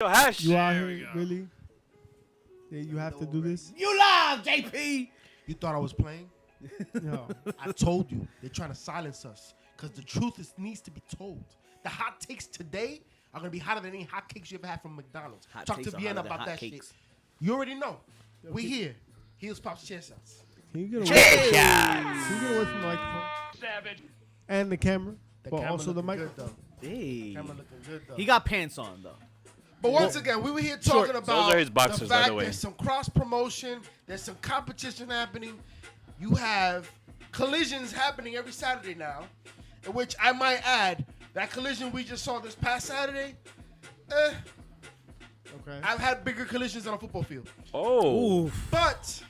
Yo, Hash. You out here, really? Yeah, you have to do this? You live, JP. You thought I was playing? Yo. I told you. They're trying to silence us because the truth needs to be told. The hot takes today are going to be hotter than any hot cakes you ever had from McDonald's. Talk to Vienna about that shit. You already know. We here. Heels, pops, chair shots. Can you get away, Can you get away from the microphone? Savage. And the camera. The but camera also the looking microphone. good, though. Hey. Camera looking good, though. He got pants on, though. But once again, we were here talking about Those are his boxers, the by fact the way. there's some cross promotion, there's some competition happening. You have collisions happening every Saturday now, in which I might add that collision we just saw this past Saturday. Okay. I've had bigger collisions on a football field, Oh. Oof. but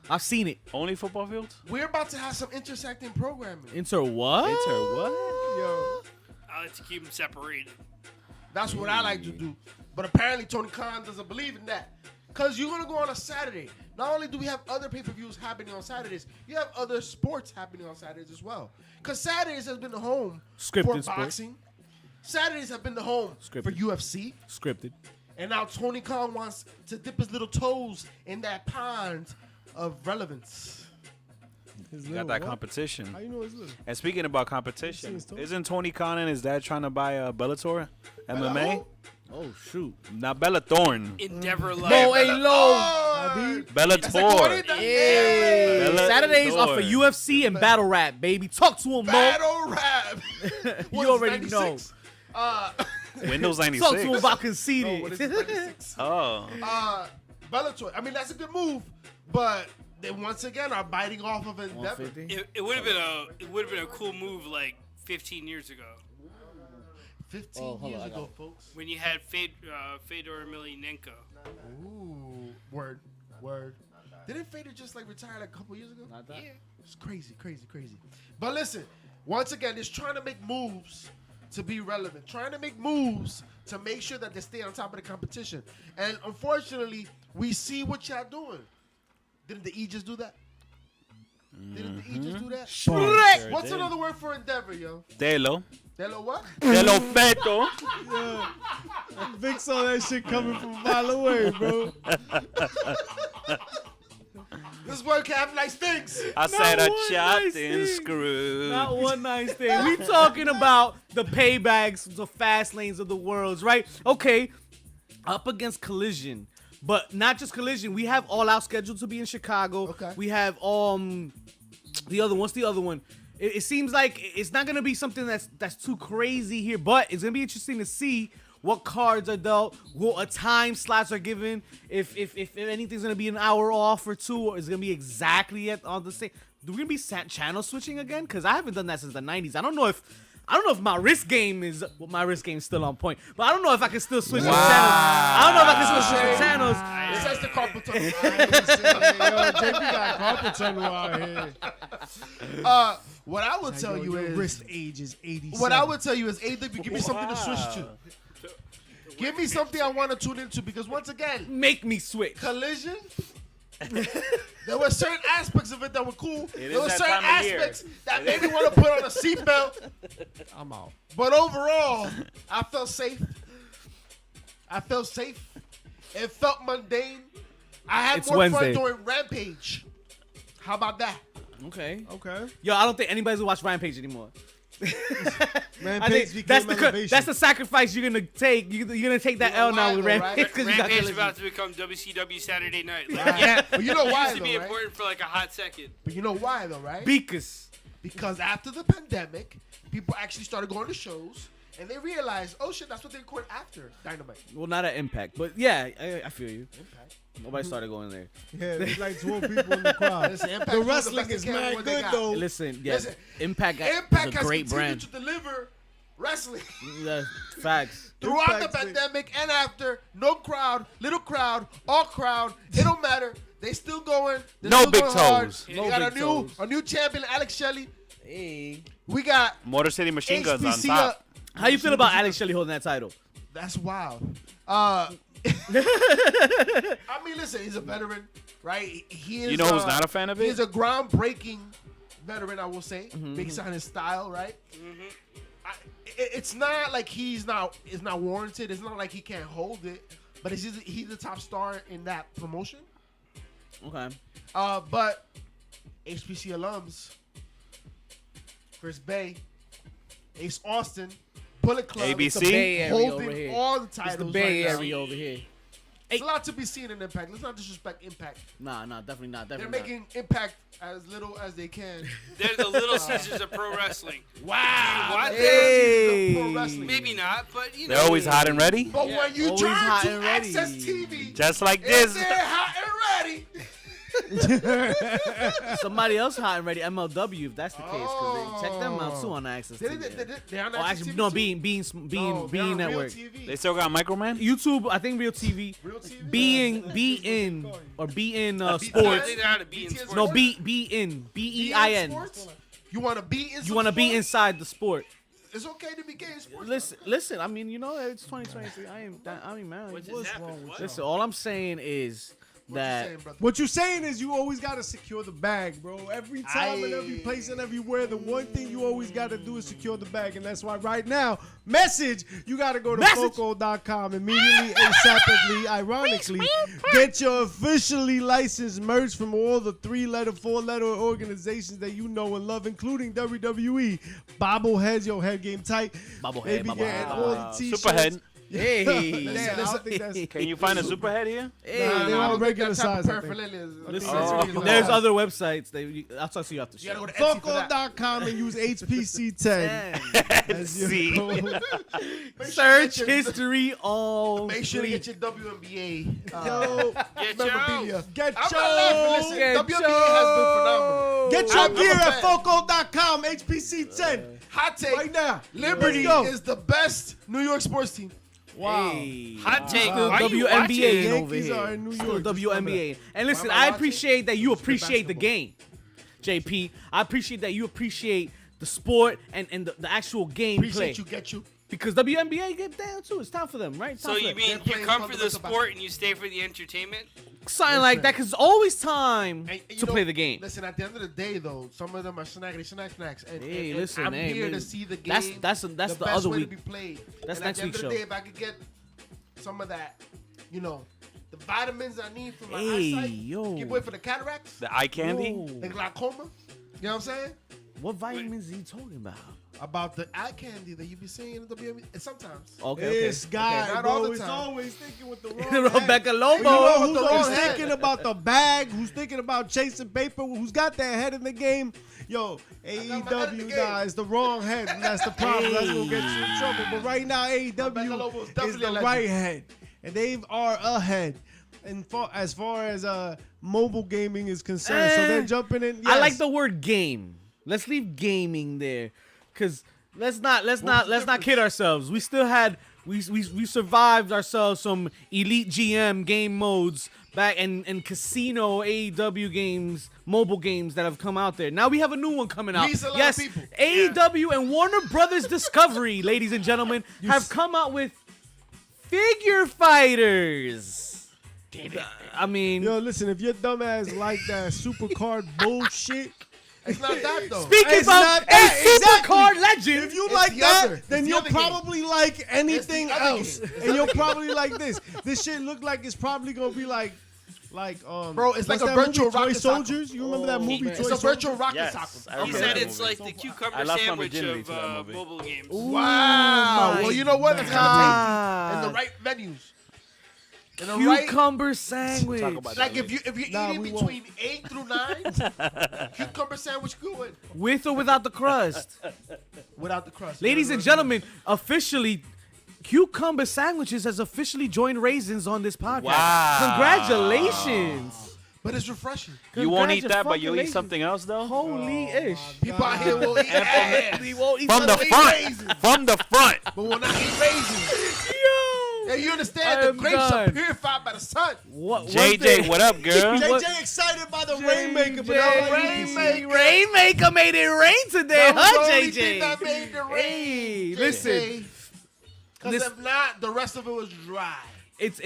I've seen it. Only football fields? we're about to have some intersecting programming. Enter what? Enter what? Yo, I like to keep them separated. that's what I like to do. But apparently Tony Khan doesn't believe in that. Because you're going to go on a Saturday. Not only do we have other pay-per-views happening on Saturdays, you have other sports happening on Saturdays as well. Because Saturdays has been the home Scripted for sports. boxing. Saturdays have been the home for Scripted. UFC. Scripted. And now Tony Khan wants to dip his little toes in that pond of relevance. You got that competition. How you know it's little? And speaking about competition, his toes? isn't Tony Khan and his dad trying to buy Bellator MMA? Oh, shoot. Not Bellathorn. Endeavor Life. Low, a low. Oh, Bellator. Hey. Bella- Saturdays are for Lord. UFC and battle rap, baby. Talk to him, Mo. battle rap. What is already 96? Windows Talk to him 96. about Oh, conceited. what is it, 96? Oh. Bellator. I mean, that's a good move, but they once again are biting off of Endeavor. 150. It would have been a cool move like 15 years ago 15 Oh, hold years on, I ago, got folks. when you had Fedor Emelianenko. Ooh, word. Didn't Fader just like retire like a couple years ago? Not that. Yeah. It's crazy. But listen, once again, it's trying to make moves to be relevant, trying to make moves to make sure that they stay on top of the competition. And unfortunately, we see what y'all doing. Didn't the E just do that? Didn't the E just do that? Sure What's did. another word for Endeavor, yo? Delo. Delo what? Delo Feto. Vic saw that shit coming from a mile away, bro. This word can have nice things. I said a one chopped nice and thing. screwed. Not one nice thing. We talking about the paybacks, the fast lanes of the worlds, right? Okay, up against Collision, but not just Collision. We have All Out scheduled to be in Chicago. Okay. We have the other. What's the other one? It seems like it's not gonna be something that's too crazy here, but it's gonna be interesting to see what cards are dealt, what time slots are given. If anything's gonna be an hour off or two, or is it gonna be exactly on the same. Are we gonna be channel switching again? Because I haven't done that since the 90s. I don't know if my wrist game is still on point, but I don't know if I can still switch the channels. I don't know if I can still switch the channels. It says the carpal tunnel. Yo, JP got carpal tunnel out here. What I will tell you Your is, wrist age is 87. what I would tell you is, AW, give me something to switch to. Give me something I want to tune into because once again, Make me switch. Collision. There were certain aspects of it that were cool. It There is were that certain time of year. aspects that made me want to put on a seatbelt. I'm out. But overall, I felt safe. It felt mundane. I had It's more Wednesday. fun during Rampage. How about that? Okay. Okay. Yo, I don't think anybody's gonna watch Rampage anymore. Man, I Paige think became elevation. that's the sacrifice you're gonna take. You're gonna take that You know L now why with though, Rampage right? because you got Rampage is Collision. about to become WCW Saturday Night. Like, Yeah, but you know it why used to be though, right? important for like a hot second. But you know why though, right? Because Because after the pandemic, people actually started going to shows and they realized, oh shit, that's what they record after Dynamite. well, not at Impact, but yeah, I feel you. Impact. Nobody started going there. Yeah, there's like 12 people in the crowd. Listen, Impact The doing the wrestling best is they can with mad what they good, got. though. Listen, yeah, Listen, Impact Impact is a has great continued brand. to deliver wrestling Yeah, facts. throughout the Impact's been- pandemic and after. No crowd, little crowd, all crowd. It don't matter. They still going. They're No still big going hard. toes. We No got big a toes. new champion, Alex Shelley. Hey, We got Motor City Machine Guns on HBC top. up. how you feel about Alex Shelley holding that title? That's wild. I mean, listen, he's a veteran, right? He is. You know who's not a fan of it? He's a groundbreaking veteran, I will say, based on his style, right? it's not like it's not warranted. It's not like he can't hold it, but he's the top star in that promotion. Okay. But HPC alums, Chris Bay, Ace Austin, Bullet Club, ABC? It's the Bay Area over holding here. all the titles. It's the Bay right now. Area over here. There's a lot to be seen in Impact. Let's not disrespect Impact. Nah, definitely not. They're Definitely making Impact as little as they can. They're the Little Caesars of pro wrestling. Wow. What? Hey. Pro wrestling. Maybe not, but you know. They're always hot and ready. But when you Always turn hot to and ready. Access TV, Just like if this. they're hot and ready. not. Somebody else hot and ready, MLW, if that's the case. Because check them out too on Access They're TV. on Oh, Access actually, TV no, too? being No, they're on Real network. TV. They still got Microman? YouTube, I think Real TV. Real TV? Be in I sports. think they're out of being BTS sports. No, Sports? be in Be in BEIN. sports? You want to be in? You want to be inside the sport. It's okay to be gay in sports. Listen. I mean, you know, it's 2023. I ain't mad. What just happened? What? Listen, all I'm saying is What you that saying, brother? What you're saying is you always gotta secure the bag, bro. Every time and every place and everywhere, the one thing you always gotta do is secure the bag, and that's why right now, you gotta go to Foco.com immediately, ASAPidly, ironically, get your officially licensed merch from all the 3-letter, 4-letter organizations that you know and love, including WWE, bobbleheads, your head game tight, Bobblehead, They be getting all the t-shirts. Superhead. hey, Damn, I don't think that's. Can you find a superhead here? Nah, hey. they're I all don't think regular that type of size. I think. paraphernalia is- I Listen, think that's really there's low. other websites. I'll talk to you after the You gotta show. go to Etsy for that. Foco.com and use HPC10 as your See. code. Make sure you Search get your- history all. Make sure to free. get your WNBA Yo, Get memorabilia. get I'm not laughing. Listen, your, WNBA has been phenomenal. get your I'm a gear at fan. Foco.com, HPC10. Hot take. Right now. Liberty Let's go. is the best New York sports team. Wow. Hey. Hot take. Still Why you WNBA watching? over Yankees here. are in New Still York, just remember WNBA. And listen, Why am I I watching? appreciate that you It's good appreciate the basketball. game, JP. I appreciate that you appreciate the sport and the actual gameplay. Appreciate you. Get you. Because WNBA get down too. It's time for them, right? It's So time for you them. mean They're you playing come for the fundamental sport and you stay for the entertainment? something like that? Because it's always time And you to know, play the game. Listen, at the end of the day, though, some of them are snacks. And, Hey, and listen, I'm hey, here man. to see the game. That's the best other way week. to be played. That's and next at the end week's of show. the day, if I could get some of that, the vitamins I need for my Hey, eyesight, yo. keep away from the cataracts, The eye candy? Whoa. the glaucoma. You know what I'm saying? What vitamins are you talking about? About the eye candy that you be seeing in the WNBA. And sometimes. Okay, This guy, not bro, all the is time. always thinking with the wrong Rebecca head. Lobo. You know with who's the always wrong head. thinking about the bag, who's thinking about chasing paper, who's got their head in the game. Yo, got my head in the AEW, game. nah, it's the wrong head, and that's the problem. That's gonna get you in trouble. But right now, Rebecca Lobo is AEW is definitely a the legend. right head, and they are ahead. And as far as mobile gaming is concerned, so they're jumping in. I like yes. the word game. Let's leave gaming there, cause let's not kid ourselves. We still had we survived ourselves some elite GM game modes back and casino AEW games, mobile games that have come out there. Now we have a new one coming out. Please, a lot of Yes, people. AEW and Warner Brothers Discovery, ladies and gentlemen, have come out with figure fighters. I mean, Yo, listen, if your dumbass like that super card bullshit. It's not that, though. speaking It's of not a that, super card exactly. legend, If you It's like the that, other. It's then the you'll other game. probably like anything other else. game. It's And the you'll other game. probably like this. This shit look like it's probably gonna be like Bro, it's like what's a that virtual movie, Toy rocket Soldiers. You remember that Oh, movie, man. Toy It's a Soldiers? virtual rocket Yes, soccer. I He remember said that it's movie. like the cucumber I lost my sandwich virginity of to that movie. mobile games. Wow. my Well, you know what? It's gonna take in the God. right venues. In the right. Cucumber sandwich. Talk about Like that if you're Nah, eating we won't. between 8 through 9, cucumber sandwich good With or without the crust. without the crust. Ladies and gentlemen, officially, Cucumber Sandwiches has officially joined Raisins on this podcast. Wow. Congratulations. But it's refreshing. You won't eat that, but you'll eat Congratulations. something else though. Holy ish. People out here will eat ass, We won't eat From the something. front. From the front. but will not eat raisins. Yo. Yeah, you I understand? The am grapes are done. purified by the sun. What, JJ, what up, girl? What- JJ excited by the JJ. Rainmaker, but all Rainmaker. Rainmaker made it rain today, That was huh, the only thing JJ? that made the rain. Hey, listen. Because This- if not, the rest of it was dry.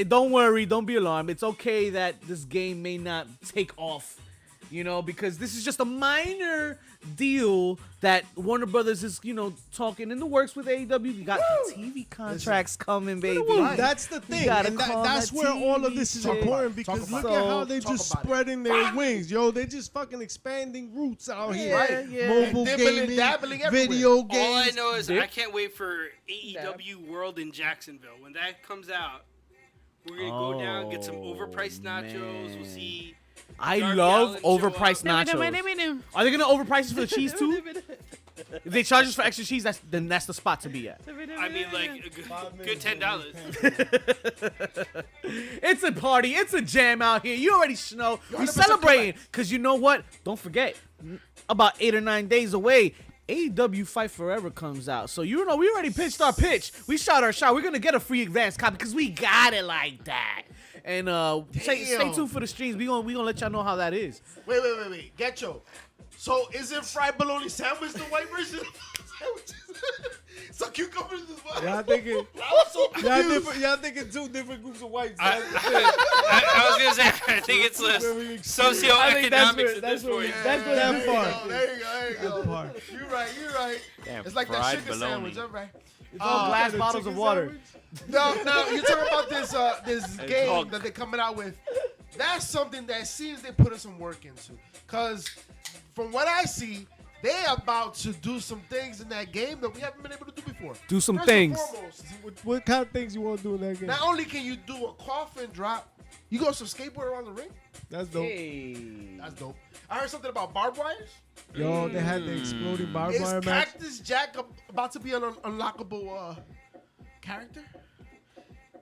Don't worry, don't be alarmed. It's okay that this game may not take off You know, because this is just a minor deal that Warner Brothers is, talking in the works with AEW. You got the TV contracts coming, baby. That's the thing. gotta And call that's that where all of this is TV important shit. because Talk look about at it. how they're Talk just about it. spreading their wings. Yo, they're just fucking expanding roots out here. Right, yeah. Mobile Dibbling, gaming, dabbling everywhere. video games. All I know is I can't wait for AEW World in Jacksonville. When that comes out, we're gonna go down, get some overpriced nachos. We'll see. I Darby love Allin show overpriced up. nachos. Are they gonna overprice us for the cheese too? If they charge us for extra cheese, then that's the spot to be at. I mean, like a good $10. It's a party. It's a jam out here. You already know. We 100% celebrating because you know what? Don't forget, about 8 or 9 days away, AEW Fight Forever comes out. So we already pitched our pitch. We shot our shot. We're gonna get a free advance copy because we got it like that. And stay tuned for the streams. We gonna let y'all know how that is. Wait. Get yo. So isn't fried bologna sandwich the white version of sandwiches? So cucumbers is what? Y'all thinking, I was so confused. y'all thinking two different groups of whites. I was gonna say, I think it's less socioeconomics at this point. That's what that part. There you go. That part. You're right. Damn, It's like that fried sugar bologna. sandwich, all right. It's all glass the bottles of chicken water. sandwich? Now you're talking about this game hog. that they're coming out with. That's something that seems they put some work into. Cause from what I see, they about to do some things in that game that we haven't been able to do before. Do some First and things. foremost, What kind of things you want to do in that game? not only can you do a coffin drop, you go some skateboard around the ring. That's dope. That's dope. I heard something about barbed wires. Yo, they had the exploding barbed Is wire match. Cactus Jack about to be an unlockable character?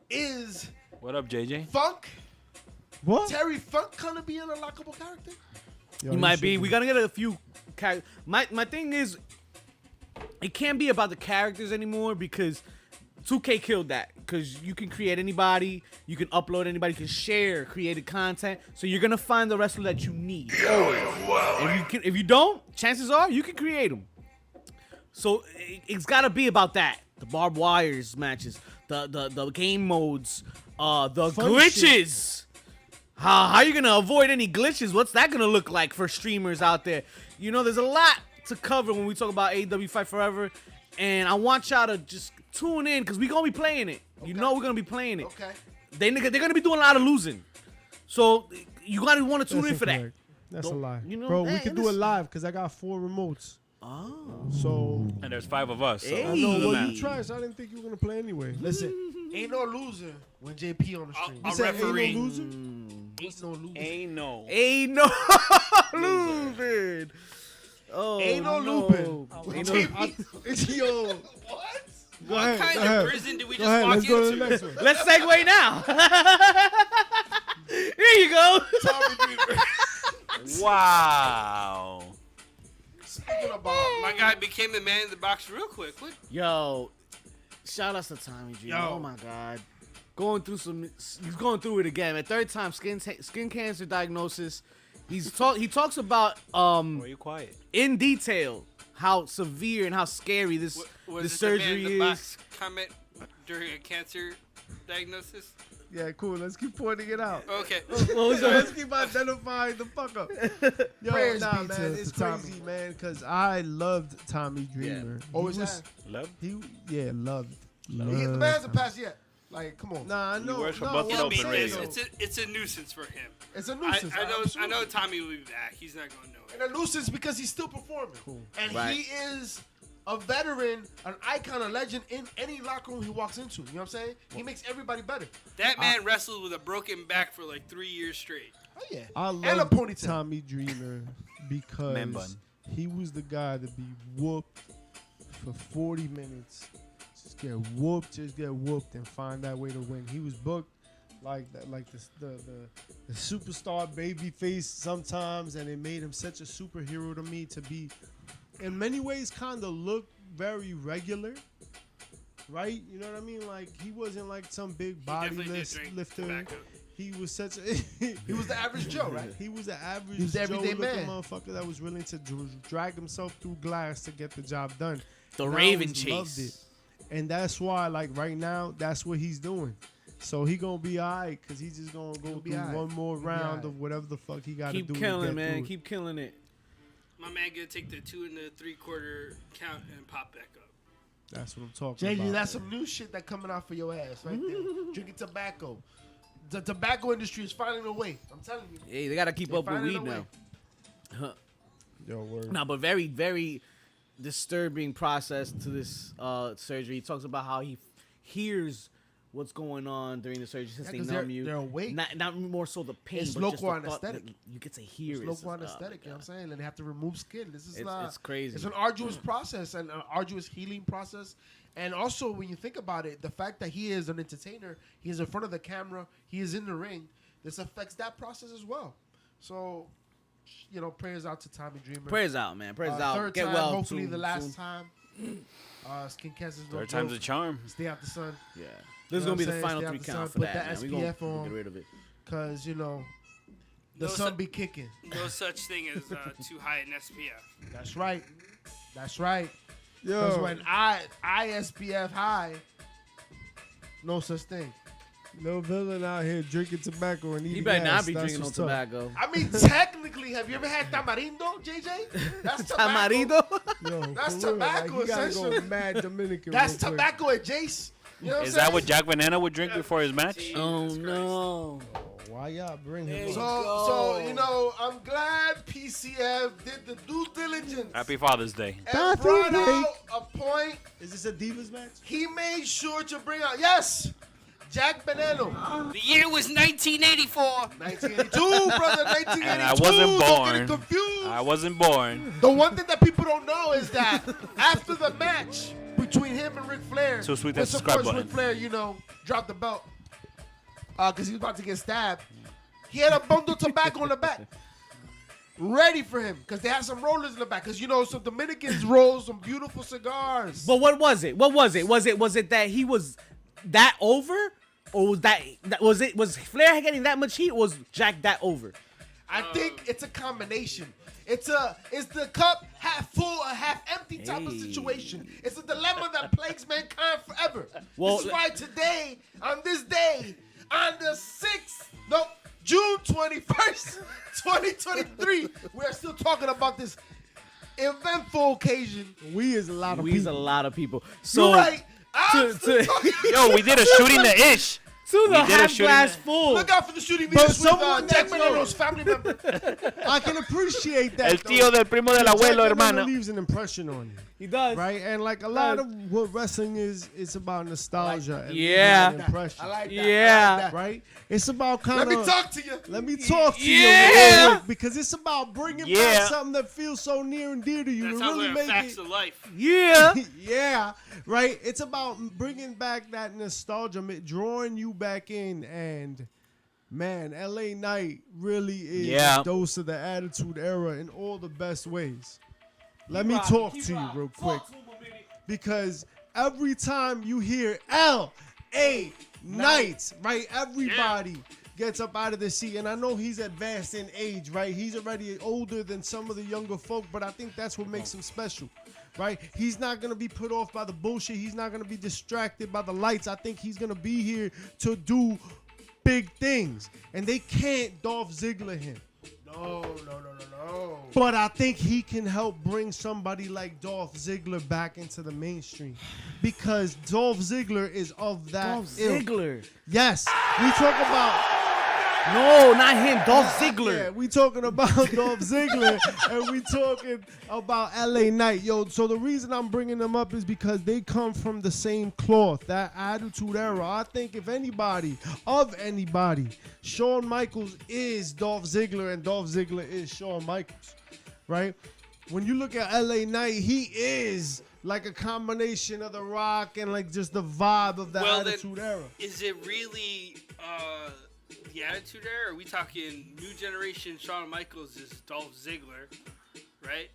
Is What up, JJ? Funk, What? Terry Funk, gonna be an unlockable character? Yo, He might should be. We gotta get a few. My thing is, it can't be about the characters anymore because 2K killed that. Because you can create anybody, you can upload anybody, you can share created content. So you're gonna find the wrestler that you need. If you don't, chances are you can create them. So it's gotta be about that. The barbed wires matches, the game modes, the Fun glitches. How you gonna avoid any glitches? What's that gonna look like for streamers out there? There's a lot to cover when we talk about AEW Fight Forever, and I want y'all to just tune in because we're gonna be playing it. Okay. We're gonna be playing it. Okay. They're gonna be doing a lot of losing, so you gotta want to tune in for that. incorrect. That's a lie. man, Bro, we can do it this- live because I got 4 remotes. Oh, So, And there's 5 of us. So Hey. I know, well, Hey. you tried, so I didn't think you were going to play anay. Listen, ain't no loser when JP on the stream. I'll You said referee. ain't no loser? Ain't no loser. Ain't no. ain't no losing. Oh, Ain't no no. looping. Ain't no- Yo, What? go What ahead. kind go of ahead. prison did we Go just ahead, walk let's go to into? the next one. Let's segue now. Here you go. Tommy Dreamer. Wow. Speaking about My guy became the man in the box real quick. What? Yo, shout out to Tommy G. Yo. Oh my God, he's going through it again. At third time, skin cancer diagnosis. He talks about Why are you quiet? in detail how severe and how scary this Was the it surgery the man in the is. box comment during a cancer diagnosis? Yeah, cool. Let's keep pointing it out. Okay. Let's keep identifying the fuck up. Yo, Prayers nah, be man, to it's Tommy. crazy, man, because I loved Tommy Dreamer. He Always was- have. Love? loved. The man hasn't passed yet. Like, come on. Nah, no, works for no, Buffalo He'll I'm be, Open saying Radio. though. it's a nuisance for him. It's a I nuisance. know. I know Tommy will be back. He's not going nowhere. And a nuisance because he's still performing. And Right. he is a veteran, an icon, a legend in any locker room he walks into. You know what I'm saying? He makes everybody better. That man wrestled with a broken back for like 3 years straight. Oh, yeah. I And a love ponytail. Tommy Dreamer Man because bun. he was the guy to be whooped for 40 minutes. Just get whooped, and find that way to win. He was booked like that, like the superstar baby face sometimes, and it made him such a superhero to me to be, in many ways, kind of look very regular. Right? You know what I mean? Like, he wasn't like some big body definitely did drink lifter. tobacco. He was such a He was the average Joe, right? He was an average He was the Joe everyday looking man. motherfucker that was willing to drag himself through glass to get the job done. The And I Raven always loved chase. it. And that's why, like, right now, that's what he's doing. So he gonna be alright, cause he's just gonna go be through alright. one more He'll be round alright. of whatever the fuck he gotta Keep do. to killing, get man. through it. Keep killing it. My man gonna take the 2 3/4 count and pop back up. That's what I'm talking JJ, about. that's some new shit that coming out for your ass right there. Drinking tobacco. The tobacco industry is finding a way. I'm telling you. Hey, they gotta keep They up with finding a weed way. now. Yo, word. No, but very, very disturbing process to this surgery. He talks about how he hears what's going on during the surgery since Yeah, they 'cause numb you. they're awake. Not more so the pain, It's but just the local thought that anesthetic. you get to hear It's it. local Oh, anesthetic, you know my what I'm saying? And they have to remove skin. This is It's crazy. It's an arduous process and an arduous healing process. And also, when you think about it, the fact that he is an entertainer, he is in front of the camera, he is in the ring, this affects that process as well. So, you know, prayers out to Tommy Dreamer. Prayers out, man. Prayers out. Third Get time, well. hopefully soon, the last soon. time. Skin cancer's no Third time's a joke. charm. Stay out the sun. Yeah. This You is know gonna what be I'm the saying? final Stay out 3 the count sun, for put that, that man. We gonna SPF on. get rid of it. Because, you know, the No sun su- be kicking. No such thing as too high in SPF. That's right. That's right. Because Yo, when ISPF high, no such thing. no villain out here drinking tobacco and eating He better ass. not be That's drinking no what's up. tobacco. I mean, technically, have you ever had tamarindo, JJ? That's tobacco. Tamarindo? Yo, That's for real, tobacco, Like, you gotta go essentially. mad Dominican. That's real quick. tobacco at Jace. You know what I'm Is saying? that what Jack Veneno would drink before his match? Oh Jesus no. Why y'all bring There him you up? go. So, you know, I'm glad PCF did the due diligence Happy Father's Day. and brought out a point. Is this a Divas match? He made sure to bring out, yes, Jack Veneno. The year was 1984. 1982, brother, 1982. And I wasn't Don't get born. it confused. I wasn't born. The one thing that people don't know is that after the match between him and Ric Flair, So sweet that which of subscribe course button. Ric Flair, you know, dropped the belt because he was about to get stabbed. He had a bundle of tobacco in the back, ready for him because they had some rollers in the back. Because you know, some Dominicans roll some beautiful cigars. But what was it? What was it? Was it that he was that over? Or was Flair getting that much heat or was Jack that over? I think it's a combination. It's the cup half full or half empty type of Hey. situation. It's a dilemma that plagues mankind forever. Well, this is why today, on this day, on the 6th, no, June 21st, 2023, we're still talking about this eventful occasion. We is a lot of We's a people. lot of people. So You're right. I'm still to- talking. Yo, we did a shooting the ish. to the We did a half shooting glass that- full. Look out for the shooting But videos with someone Jack that's no- Veneno's family member. I can appreciate that. El though. tío del primo del abuelo, Jack Veneno hermano. leaves an impression on you, He does. right? And like a lot of what wrestling is, it's about nostalgia. and Yeah. leaving an impression, I like that. Yeah. I like that. right? It's about kind Let of. me talk to you. Let me talk to Yeah. you real quick, because it's about bringing Yeah. back something that feels so near and dear to you That to sounds really like a make facts it. of life. Yeah. Yeah, right. It's about bringing back that nostalgia, drawing you back in, and man, LA Knight really is Yeah. a dose of the Attitude Era in all the best ways. Let me talk to you real quick, because every time you hear LA Knight, right, everybody gets up out of the seat. And I know he's advanced in age, right? He's already older than some of the younger folk, but I think that's what makes him special, right? He's not going to be put off by the bullshit. He's not going to be distracted by the lights. I think he's going to be here to do big things. And they can't Dolph Ziggler him. No. But I think he can help bring somebody like Dolph Ziggler back into the mainstream, because Dolph Ziggler is of that Dolph ilk. Ziggler. Yes, we talk about No, not him. Dolph Ziggler. yeah, we talking about Dolph Ziggler, and we talking about LA Knight, yo. So the reason I'm bringing them up is because they come from the same cloth, that Attitude Era. I think if anybody, Shawn Michaels is Dolph Ziggler, and Dolph Ziggler is Shawn Michaels, right? When you look at LA Knight, he is like a combination of The Rock and like just the vibe of the Well, then, Attitude Era. Is it really the Attitude Era? Or are we talking new generation Shawn Michaels is Dolph Ziggler, right?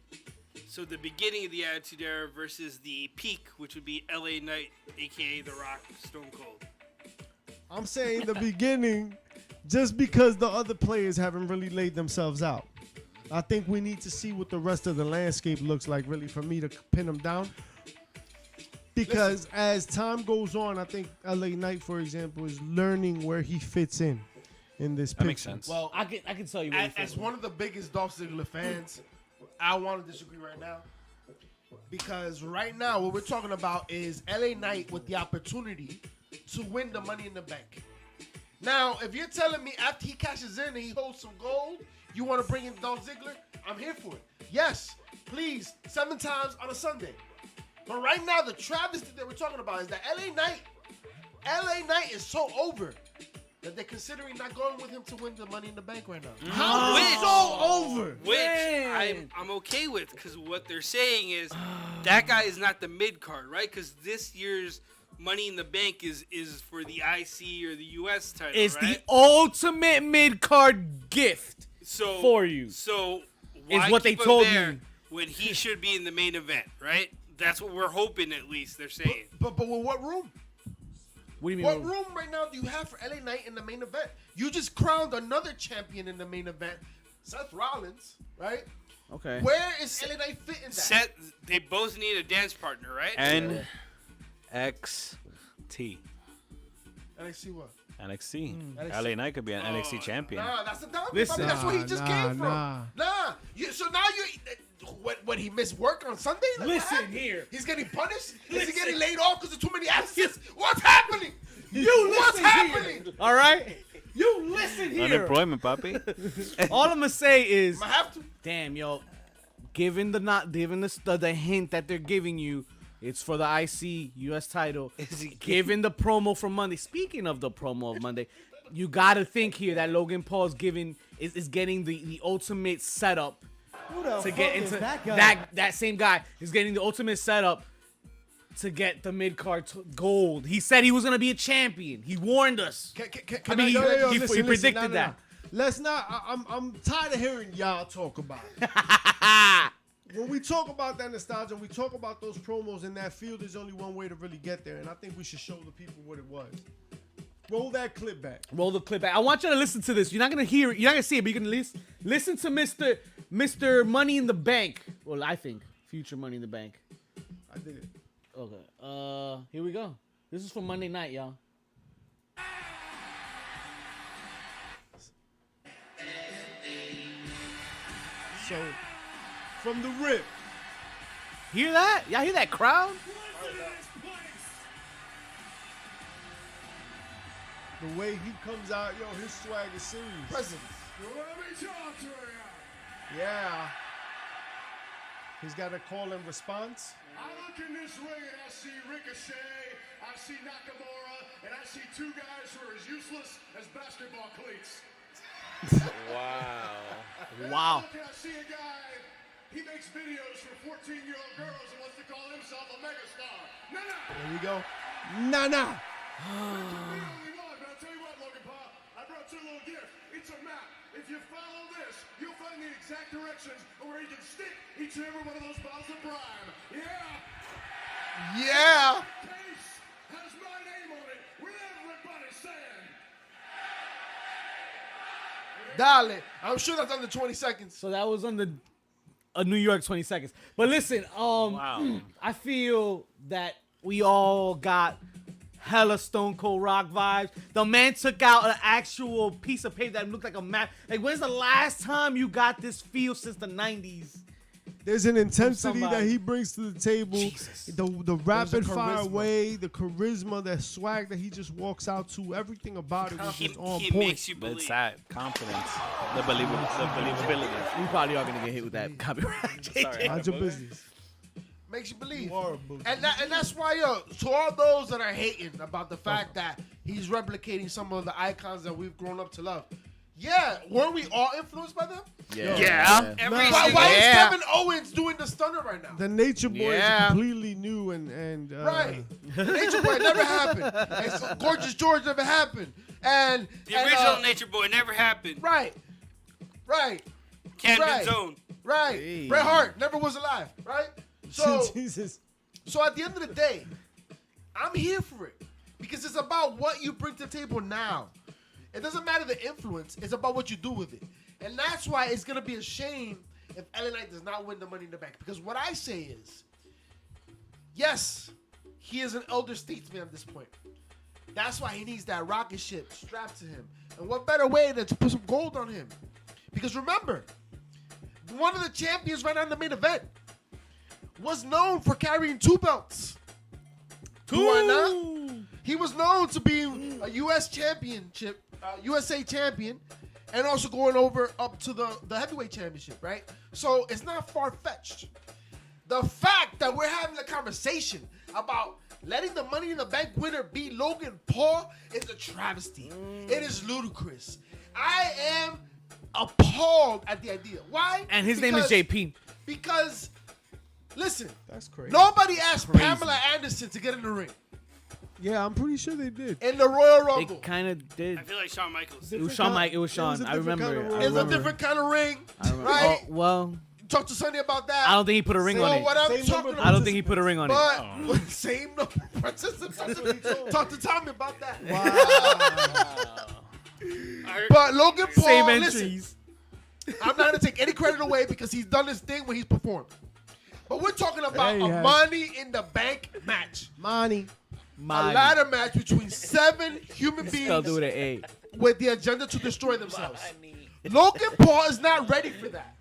So the beginning of the Attitude Era versus the peak, which would be LA Knight, aka The Rock, Stone Cold. I'm saying the beginning, just because the other players haven't really laid themselves out. I think we need to see what the rest of the landscape looks like, really, for me to pin them down. Because as time goes on, I think LA Knight, for example, is learning where he fits in this picture. That makes sense. Well, I can tell you. What as one of the biggest Dolph Ziggler fans, I want to disagree right now. Because right now, what we're talking about is LA Knight with the opportunity to win the Money in the Bank. Now, if you're telling me after he cashes in and he holds some gold, you want to bring in Dolph Ziggler, I'm here for it. Yes, please, 7 times on a Sunday. But right now, the travesty that we're talking about is that LA Knight is so over that they're considering not going with him to win the Money in the Bank right now. How Which- so over? Which Man. I'm okay with, because what they're saying is that guy is not the mid card, right? Because this year's Money in the Bank is for the IC or the US title, It's right? the ultimate mid card gift so for you. So Is why what they keep him told there me. when he should be in the main event, right? That's what we're hoping, at least they're saying. But with what room? What do you mean? What room right now do you have for LA Knight in the main event? You just crowned another champion in the main event, Seth Rollins, right? Okay. Where is LA Knight fit in that? Set, they both need a dance partner, right? NXT. NXT what? NXT. NXT. LA Knight could be an NXT champion. Nah, that's the downgrade. Listen. That's where he just came from. Nah. So now when he missed work on Sunday? Like, what Listen happened? here. He's getting punished? Is he getting laid off because of too many absences? What's happening? What's What's happening? All right. You listen here. Unemployment, papi. All I'm gonna say is, I have to. damn, yo, given the hint that they're giving you, it's for the IC US title. Given the promo from Monday. Speaking of the promo of Monday, you gotta think here that Logan Paul is getting the ultimate setup to get into that same guy is getting the ultimate setup to get the mid card gold. He said he was gonna be a champion. He warned us. Can mean, I- he predicted that. Let's not. I'm tired of hearing y'all talk about it. When we talk about that nostalgia, and we talk about those promos in that field, there's only one way to really get there, and I think we should show the people what it was. Roll that clip back. Roll the clip back. I want you to listen to this. You're not gonna hear it. You're not gonna see it, but you can listen to Mr. Money in the Bank. Well, I think future Money in the Bank. I did it. Okay. Here we go. This is from Monday night, y'all. So, from the rip, Hear that? Y'all hear that crowd? the way he comes out, yo, his swag is serious. Presence. Yeah. He's got a call and response. I look in this ring and I see Ricochet, I see Nakamura, and I see 2 guys who are as useless as basketball cleats. Wow. Wow. Look and I see a guy, he makes videos for 14-year-old girls and wants to call himself a megastar. Nah. There we go. Nah. The only one, but I'll tell you what, Logan Paul, I brought you a little gift. It's a map. If you follow this, you'll find the exact directions of where you can stick each and every one of those bottles of Prime. Yeah. Yeah. Case has my name on it with everybody saying. Dale. I'm sure that's under 20 seconds. So that was on a New York 20 seconds. But listen, Wow. I feel that we all got hella Stone Cold Rock vibes. The man took out an actual piece of paper that looked like a map. Like, when's the last time you got this feel since the 90s? There's an intensity somebody. that he brings to the table. Jesus. The rapid fire charisma. way, the charisma, the swag that he just walks out to. Everything about it was He, just on he point. makes you believe. It's that confidence, the believability. We probably are gonna get hit with that copyright. Sorry. Mind your business. Makes you believe. You are a booster. And that's why, yo, to all those that are hating about the fact that he's replicating some of the icons that we've grown up to love. Yeah, weren't we all influenced by them? Yeah. Every Man. Why single is Yeah. Kevin Owens doing the stunner right now? The Nature Boy Yeah. is completely new and Right. Nature Boy never happened. And so Gorgeous George never happened. And The and, original Nature Boy never happened. Right. Camden Right. Zone. Right. Hey. Bret Hart never was alive. Right. So Jesus. So at the end of the day, I'm here for it because it's about what you bring to the table now. It doesn't matter the influence; it's about what you do with it, and that's why it's gonna be a shame if LA Knight does not win the Money in the Bank. Because what I say is, yes, he is an elder statesman at this point. That's why he needs that rocket ship strapped to him. And what better way than to put some gold on him? Because remember, one of the champions right now in the main event was known for carrying 2 belts. Do I not? He was known to be a USA champion, and also going over up to the heavyweight championship, right? So it's not far-fetched. The fact that we're having a conversation about letting the Money in the Bank winner be Logan Paul is a travesty. It is ludicrous. I am appalled at the idea. Why? And his name is JP. Because, listen, That's crazy. nobody asked Pamela Anderson to get in the ring Yeah, I'm pretty sure they did. in the Royal They Rumble. kind of did. I feel like Shawn Michaels. It was Shawn Mike. It was It was Shawn. a I different remember. kind of I rule. It's a remember. different kind of ring, I remember. right? Oh, well, Talk to Sonny about that. I don't think he put a ring So on it. what I'm Same talking number- I don't about, think he put a ring on it. but same number. Talk to Tommy about that. I heard, But Logan Paul, Same listen, entries. I'm not gonna take any credit away because he's done his thing when he's performed. But we're talking about Yeah, he a has. Money in the Bank match, Money. a ladder match between 7 human Spelled it with beings an A. with the agenda to destroy themselves. Logan Paul is not ready for that.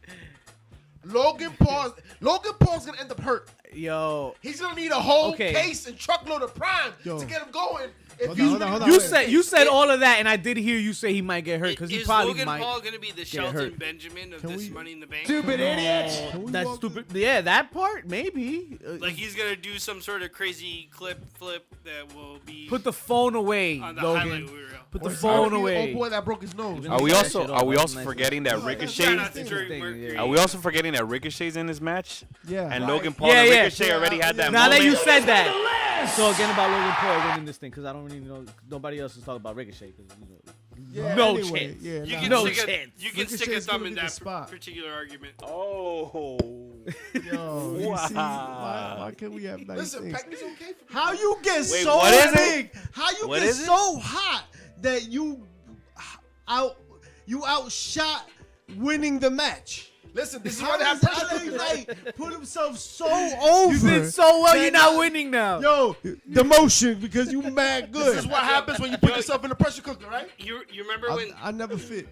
Logan Paul's gonna end up hurt. Yo, He's gonna need a whole Okay. case and truckload of prime Yo. to get him going. If Hold he's on, hold on, really hold on. gonna you win. said all of that, and I did hear you say he might get hurt because he is probably Logan might. Paul going to be the hurt. Shelton Benjamin of Can this we- Money in the Bank? Stupid idiot. Can we That's walk stupid. Yeah, that part maybe. Like he's going to do some sort of crazy flip that will be Put the phone away, on the highlight Logan. reel. Put the Or phone the away. old boy that broke his nose. Are we also- forgetting that Try Ricochet? not to drink thing, Mercury. yeah. Are we also forgetting that Ricochet's in this match? Yeah. And Right. Logan Paul Yeah, and yeah. Ricochet already had that Now moment. that you said that, so again about Logan Paul winning this thing because I don't really know. Nobody else is talking about Ricochet. 'Cause, Yeah, no anyway, chance. Yeah, You nah. can, No stick, chance. you can stick a Ricochet's thumb gonna in get the that spot. particular argument. Oh. Yo, you see, why can't we have nice Listen, things? Peck is okay for me. How you get Wait, so what is it? big? How you What get is it? so hot that you outshot winning the match? Listen, this is How why they have does pressure LA cookers. Knight put himself so over? You did so well. that You're not now- winning now. Yo, demotion because you mad This good. is what happens when you put yourself in a pressure cooker, right? You remember when I never fit.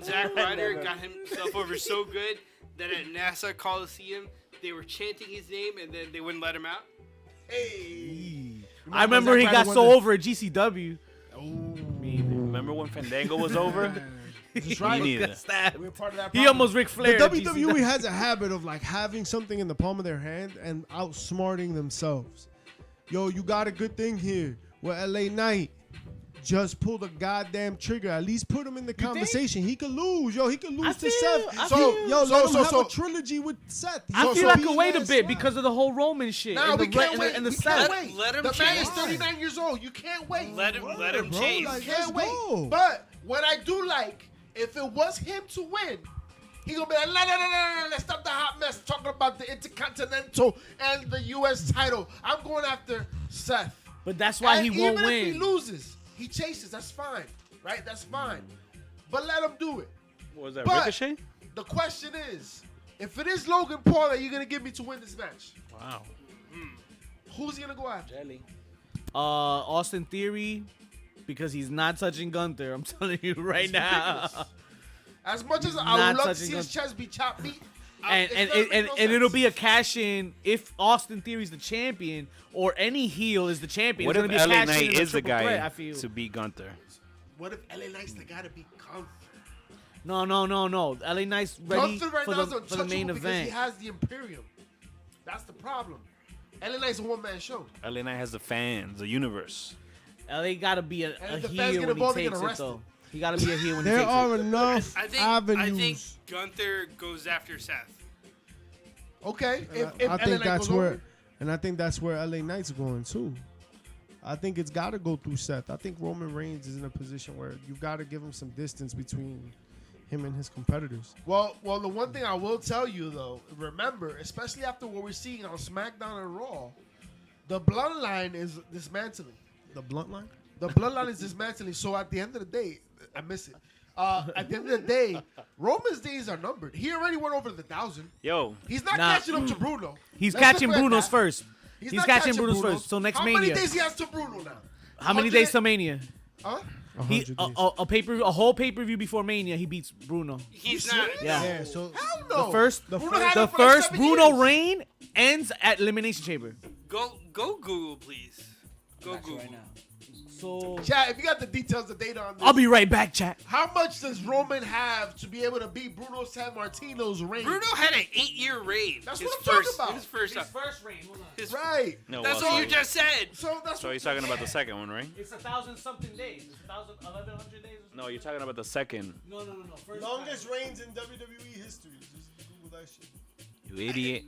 Zack Ryder got himself over so good that at NASA Coliseum they were chanting his name and then they wouldn't let him out? I remember he got so over at GCW. Remember when Fandango was over? That's Me neither. Got stabbed. We're part of that He problem. almost Ric The Flair. at WWE GCW. has a habit of like having something in the palm of their hand and outsmarting themselves. Yo, you got a good thing here. Where LA Knight just pulled a goddamn trigger. At least put him in the conversation. He could lose. Yo, he could lose to Seth. I So- feel- Yo, so- let him so- have so- a trilogy with Seth. I He's feel a I could wait a beat-ass bit swag. because of the whole Roman shit. Nah, and we the, can't wait. and the We Seth. can't wait. Let him the man chase. is 39 years old. You can't wait. Let him bro, chase. like- Can't Let's wait. go. But what I do like, if it was him to win, he gonna be like, no, let's stop the hot mess. Talking about the Intercontinental and the U.S. title. I'm going after Seth. But that's why And he won't even win. if he loses, he chases. That's fine, right? That's fine. But let him do it. Was that But- Ricochet? The question is, if it is Logan Paul that you're gonna give me to win this match, Wow. who's he gonna go after? Austin Theory, because he's not touching Gunther. I'm telling you right now. As much as I Not would love to touching see his Gunther. chest be chopped meat, and it's and, gonna and, make and, no and it'll sense. be a cash in if Austin Theory's the champion or any heel is the champion. What it's if gonna be a LA cash in Knight and a is the triple threat, I guy feel. to beat Gunther? What if LA Knight's the guy to be Gunther? No. LA Knight's ready Gunther right for now is the untouchable main because event. he has the Imperium. That's the problem. LA Knight's a one-man show. LA Knight has the fans, the universe. LA gotta be a And if the fans heel get when he involved, they get takes it arrested. though. He gotta be a heel when he There takes are it. enough I avenues. think Gunther goes after Seth. Okay, if I LA think Knight that's goes where, over, and I think that's where LA Knight's going too. I think it's got to go through Seth. I think Roman Reigns is in a position where you've got to give him some distance between him and his competitors. well, the one thing I will tell you though, remember, especially after what we're seeing on SmackDown and Raw, the bloodline is dismantling. The blunt line. The bloodline is dismantling. So at the end of the day, I miss it. At the end of the day, Roman's days are numbered. He already went over the 1,000. Yo, He's not Nah. catching up to Bruno. He's Let's catching look at Bruno's that. first. He's He's not catching Bruno's Bruno's. first. So next How Mania. many days he has to Bruno now? How many 100 days to Mania? Huh? A whole pay-per-view before Mania, he beats Bruno. He's not. Yeah. Yeah, so Hell no. The first Bruno had him for like first 7 Bruno years. reign ends at Elimination Chamber. Go Google, please. Go Google. So Chat, if you got the details, the data on this. I'll be right back, chat. How much does Roman have to be able to beat Bruno Sammartino's reign? Bruno had an 8-year reign. That's his what I'm talking first, about. His first. first reign, hold on. His, Right. No, That's well, what you just said. So that's So what he's talking about the second one, right? It's 1,000-something days. It's 1,100 days. No, you're talking about the second. No. First longest reigns in WWE history. Just Google that shit. You idiot.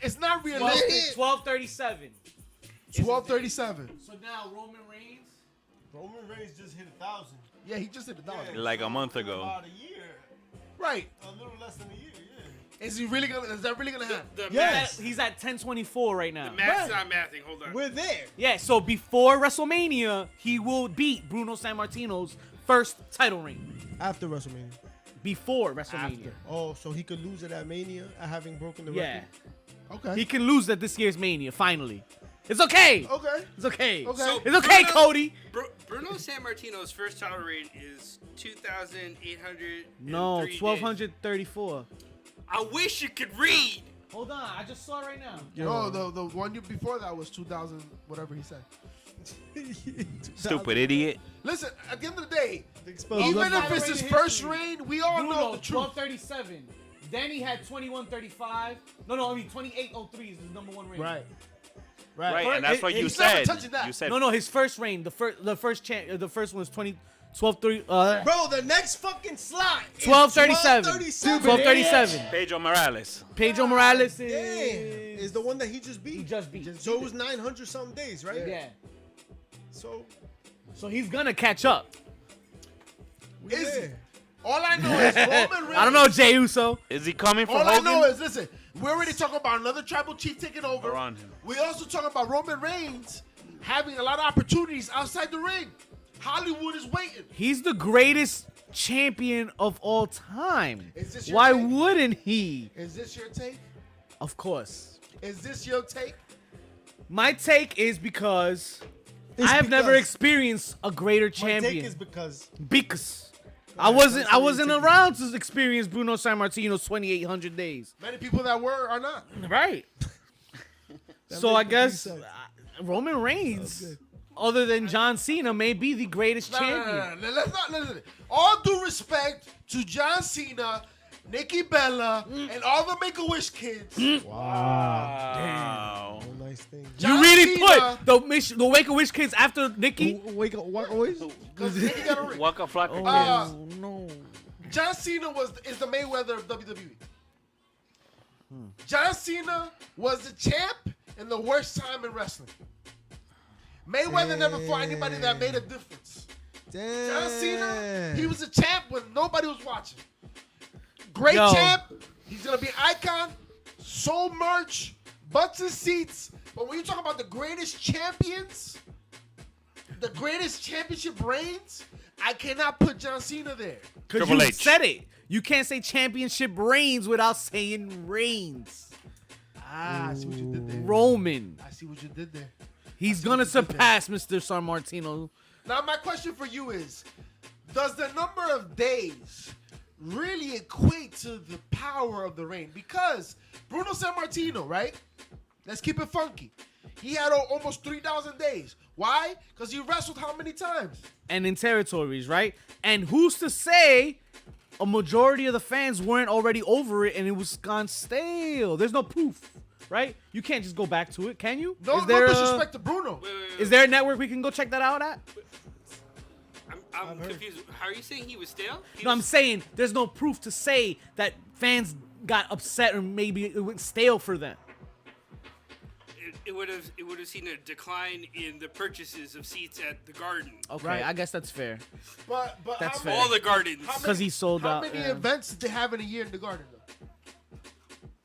it's not realistic. 1237. 1237. So now Roman Reigns. Roman Reigns just hit 1,000. Yeah, he just hit the dollar. Like a month ago. About a year. Right. A little less than a year, yeah. Is that really gonna happen? The Yes. He's at 1024 right now. math, the math's not mathing. Hold on. We're there. Yeah, so before WrestleMania, he will beat Bruno Sammartino's first title reign. After WrestleMania. Before WrestleMania. After. Oh, so he could lose it at Mania at having broken the Yeah. record? Okay. He can lose at this year's Mania, finally. It's okay. Okay. It's okay. Okay. So It's okay, Bruno- Cody. Bruno Sammartino's first title reign is 2,800. No, 1,234. I wish you could read. Hold on, I just saw it right now. No, the one before that was 2,000, whatever he said. Stupid idiot. Listen, at the end of the day, Expelled even Love if it's his first reign, we all know Bruno, the truth. 1237. Then he had 2135. No, I mean 2803 is his number one reign. Right. Right, and that's what you he's never said. touching that. You said No, his first reign, the first one was 12-3. Bro, the next fucking slot is 1237. 1237. 1237. Pedro Morales. Pedro Morales Damn. is Is the one that he just beat. he just beat. So it was 900 something days, right? Yeah. So So he's gonna catch up. we Is there. All I know is Roman Reigns. I don't know, Jey Uso. Is he coming for All I Hogan? know is, listen, we're already talking about another tribal chief taking over. Around him. We also talking about Roman Reigns having a lot of opportunities outside the ring. Hollywood is waiting. He's the greatest champion of all time. Is this your Why take? wouldn't he? Is this your take? Of course. Is this your take? My take is because It's I have never because- experienced a greater My champion. take is because Because I ahead, wasn't that's what wasn't you take. around to experience Bruno Sammartino's 2,800 days. Many people that were are not. Right. That So I makes guess sense. Roman Reigns, other than John Cena, may be the greatest champion. No. Let's not listen. All due respect to John Cena, Nikki Bella, and all the Make-A-Wish kids. Wow. Oh, nice thing. You really put the Wake-A-Wish kids after Nikki? Wake up, walk away. Because Nikki got a ring. Waka Flocka Oh, kids. no. John Cena is the Mayweather of WWE. John Cena was the champ in the worst time in wrestling. Mayweather never fought anybody that made a difference. Damn. John Cena, he was a champ when nobody was watching. Great Yo. champ. He's gonna be an icon. Sold merch, butts and seats. But when you talk about the greatest champions, the greatest championship reigns, I cannot put John Cena there. Because Triple you H. said it. You can't say championship reigns without saying reigns. I see what you did there. Roman. I see what you did there. He's going to surpass Mr. Sammartino. Now my question for you is, does the number of days really equate to the power of the reign? Because Bruno Sammartino, right? Let's keep it funky. He had almost 3,000 days. Why? Because he wrestled how many times? And in territories, right? And who's to say a majority of the fans weren't already over it and it was gone stale? There's no proof, right? You can't just go back to it, can you? No, Is there no a- disrespect to Bruno. Is there a network we can go check that out at? I'm confused. How are you saying he was stale? No, I'm saying there's no proof to say that fans got upset or maybe it went stale for them. It would have seen a decline in the purchases of seats at the Garden. Okay, Right. I guess that's fair. But That's how fair. many- All the Gardens. how 'Cause many- he sold how out, many yeah. events did they have in a year in the Garden, though?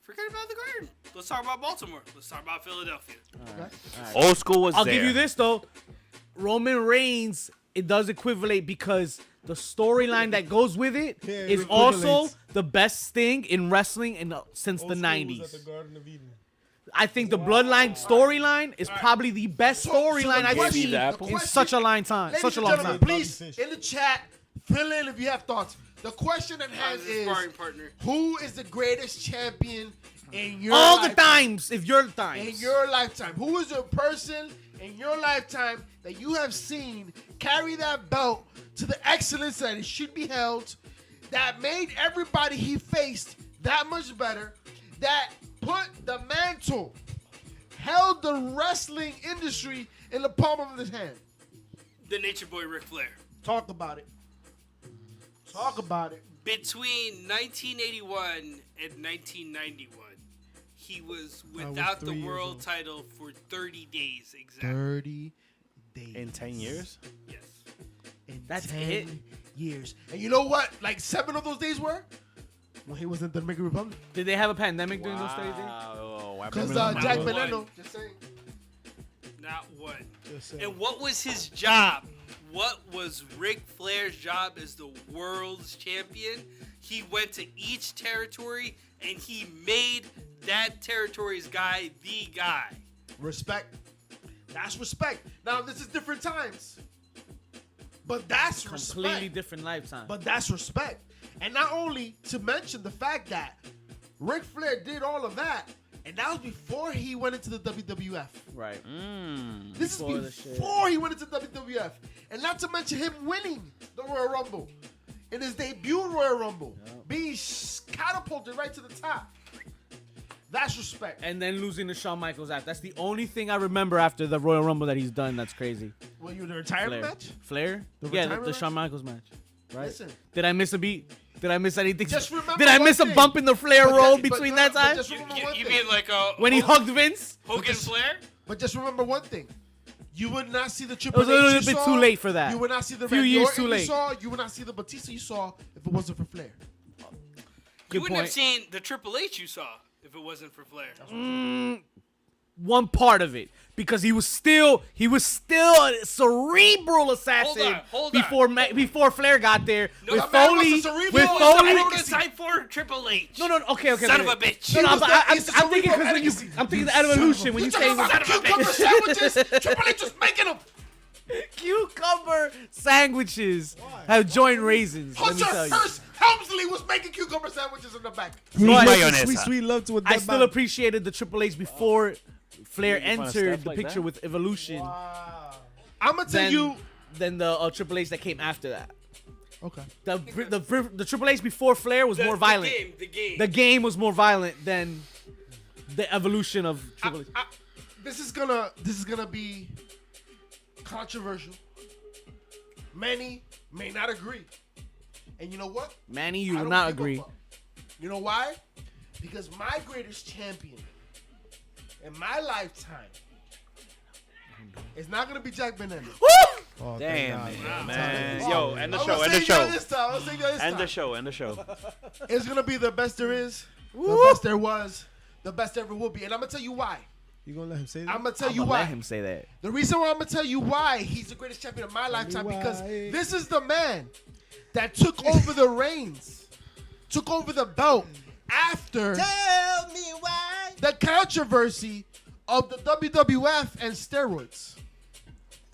Forget about the Garden. Let's talk about Baltimore. Let's talk about Philadelphia. Old school was I'll there. give you this though. Roman Reigns, it does equivalate because the storyline that goes with it Yeah, it is also equivalates. the best thing in wrestling since the Old school was 90s. at the Garden of Eden. I think the Bloodline storyline is probably the best storyline the I've question- seen the apple. in such a long time. Ladies Such a and long gentlemen, time. please, in the chat, fill in if you have thoughts. The question at hand As a is, sparring partner. who is the greatest champion in your All the lifetime? times, if your times. In your lifetime, who is a person in your lifetime that you have seen carry that belt to the excellence that it should be held, that made everybody he faced that much better, that put the mantle, held the wrestling industry in the palm of his hand? The Nature Boy Ric Flair. Talk about it. Talk about it. Between 1981 and 1991, he was without the 3 years world old. title for 30 days exactly. 30 days. In 10 years? Yes. In That's 10 it? years. And you know what? Like 7 of those days were when he was in the Dominican Republic. Did they have a pandemic during those 30 days? Wow. I Because remember Jack that. One. Veneno. Just saying. Not one. Just saying. And what was his job? What was Ric Flair's job as the world's champion? He went to each territory and he made that territory's guy the guy. Respect. That's respect. Now, this is different times. But that's Completely respect. different lifetime. But that's respect. And not only to mention the fact that Ric Flair did all of that, and that was before he went into the WWF. right. This Before the is shit. before he went into WWF. And not to mention him winning the Royal Rumble in his debut Royal Rumble, being catapulted right to the top. That's respect. And then losing to Shawn Michaels after. That's the only thing I remember after the Royal Rumble that he's done. That's crazy. Were you in the retirement Flair. match? Flair? The Yeah, retirement the match? Shawn Michaels match. Right? Listen. Did I miss a beat? Did I miss anything? Just remember Did I one miss a thing. bump in the Flair But roll that- but between no, that but time? just remember one You thing. mean like When he hugged Vince? Hogan Flair? But just remember one thing. You would not see the It Triple was H a little you bit saw. too late for that. You would not see the Few Randy years Orton too late. you saw. You would not see the Batista you saw if it wasn't for Flair. You Good wouldn't have point. seen the Triple H you saw if it wasn't for Flair. One part of it. Because he was still a cerebral assassin Hold on. before Flair got there. No, with that man was Foley, a cerebral with assassin. Foley. I don't decide for Triple H. No, okay. Son of okay. a bitch. No, He no, was but the- I'm he's the thinking cerebral because legacy. I'm thinking the evolution when you say talking about son of a cucumber bitch. sandwiches? Triple H was making them. cucumber sandwiches have joined raisins. Let me Hunter tell you. Hearst Helmsley was making cucumber sandwiches in the back. Sweet, sweet love to a I dead still body. appreciated the Triple H before Flair You find entered stuff the like picture that? with Evolution. I'm gonna tell Than, you. than the Triple H that came after that. Okay. The Triple H before Flair was more violent. The game. The game was more violent than the evolution of Triple H. This is gonna be controversial. Many may not agree, and you know what? Manny, I you will don't not give a agree. fuck. You know why? Because my greatest champion in my lifetime is not gonna be Jack Veneno. Oh, Damn, thank God. man. Man. Oh, Yo, end the I'm show, gonna end the say y'all show. this time. I'm gonna say y'all this End the time. show, end the show. It's gonna be the best there is, the best there was, the best there ever will be, and I'm gonna tell you why. You gonna let him say that? I'm gonna tell you I'ma why. let him say that. The reason why I'm gonna tell you why he's the greatest champion of my lifetime why. because this is the man that took over the reins, took over the belt after Tell me why. the controversy of the WWF and steroids.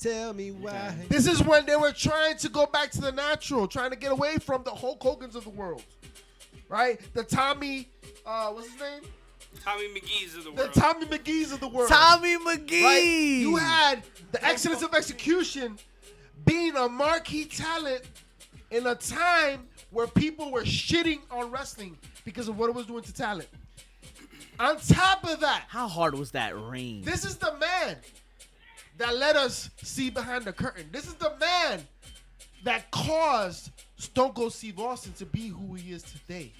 Tell me why. This is when they were trying to go back to the natural, trying to get away from the Hulk Hogan's of the world, right? The Tommy, what's his name? Tommy McGee's of the The world. Tommy McGee's of the world. Tommy McGee. Right? You had the excellence of execution being a marquee talent in a time where people were shitting on wrestling because of what it was doing to talent. On top of that, How hard was that reign? this is the man that let us see behind the curtain. This is the man that caused Stone Cold Steve Austin to be who he is today.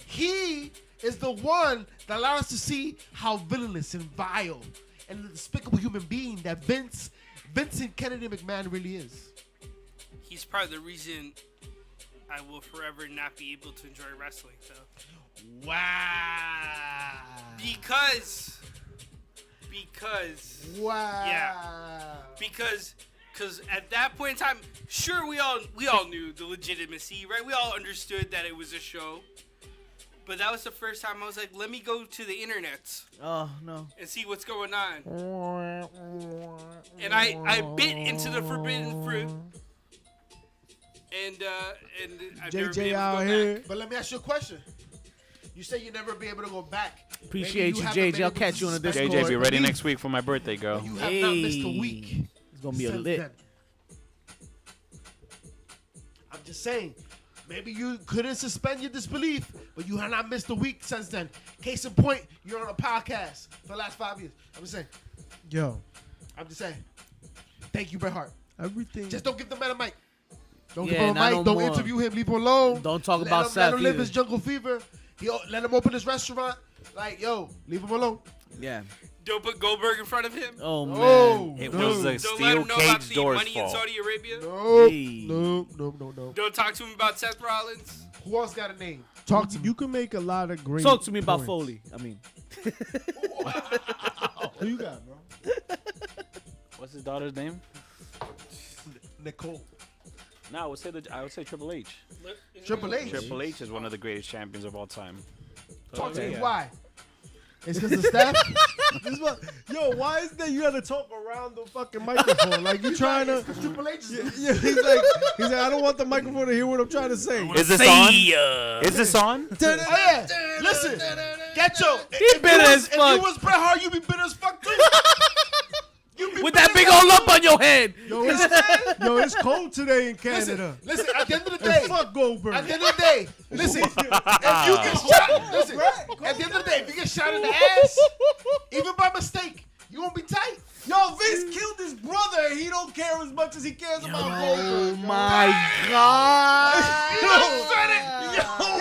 He is the one that allowed us to see how villainous and vile and a despicable human being that Vincent Kennedy McMahon really is. He's probably the reason I will forever not be able to enjoy wrestling. So Wow. because Wow. Yeah. because at that point in time, sure we all knew the legitimacy, right? We all understood that it was a show. But that was the first time I was like, let me go to the internet Oh no. and see what's going on. And I bit into the forbidden fruit. And I've never been JJ able to out go here. back. But let me ask you a question. You say you never be able to go back. Appreciate you, haven't been JJ. I'll able to catch you on the suspend Discord. JJ, be your ready belief, next week for my birthday, girl. but you have not missed a Hey. week. It's gonna be a since lit. then. I'm just saying. Maybe you couldn't suspend your disbelief, but you have not missed a week since then. Case in point, you're on a podcast for the last 5 years. I'm just saying. Yo, I'm just saying. Thank you, Bret Hart. everything. Just don't give the man a mic. Don't Yeah, give him a not mic. no Don't more. interview him. Leave him alone. Don't talk Let about him, Seth Let him live either. his jungle fever. Let him open his restaurant. Like, yo, leave him alone. Yeah. Don't put Goldberg in front of him. Oh man. Oh, It no. was the Don't let steel him know about cage the door's money in fault. Saudi Arabia. Nope. Hey. Nope. Don't talk to him about Seth Rollins. Who else got a name? Talk to you. can make a lot of great. Talk to me about points. Foley. I mean, Who you got, bro? What's his daughter's name? Nicole. No, I would say Triple H. Triple H. Triple H is one of the greatest champions of all time. Talk to me. Yeah. Why? It's because the staff. This is what, yo, why is that you got to talk around the fucking microphone? Like you trying to. Triple H. Yeah, he's like, I don't want the microphone to hear what I'm trying to say. Is this on? Is this on? Oh yeah. Listen, Getcho. bitter as If fuck. you was Bret Hart, you be bitter as fuck too. You be with bitter that big as old fuck. lump on your head. It's cold today in Canada. Listen. At the end of the And day. fuck Goldberg. At the end of the day, listen. If you get shot, listen. At the end of the day, if you get shot in the ass, even by mistake, you won't be tight. Yo, Vince killed his brother and he don't care as much as he cares about Oh Goldberg. my God. He done said it.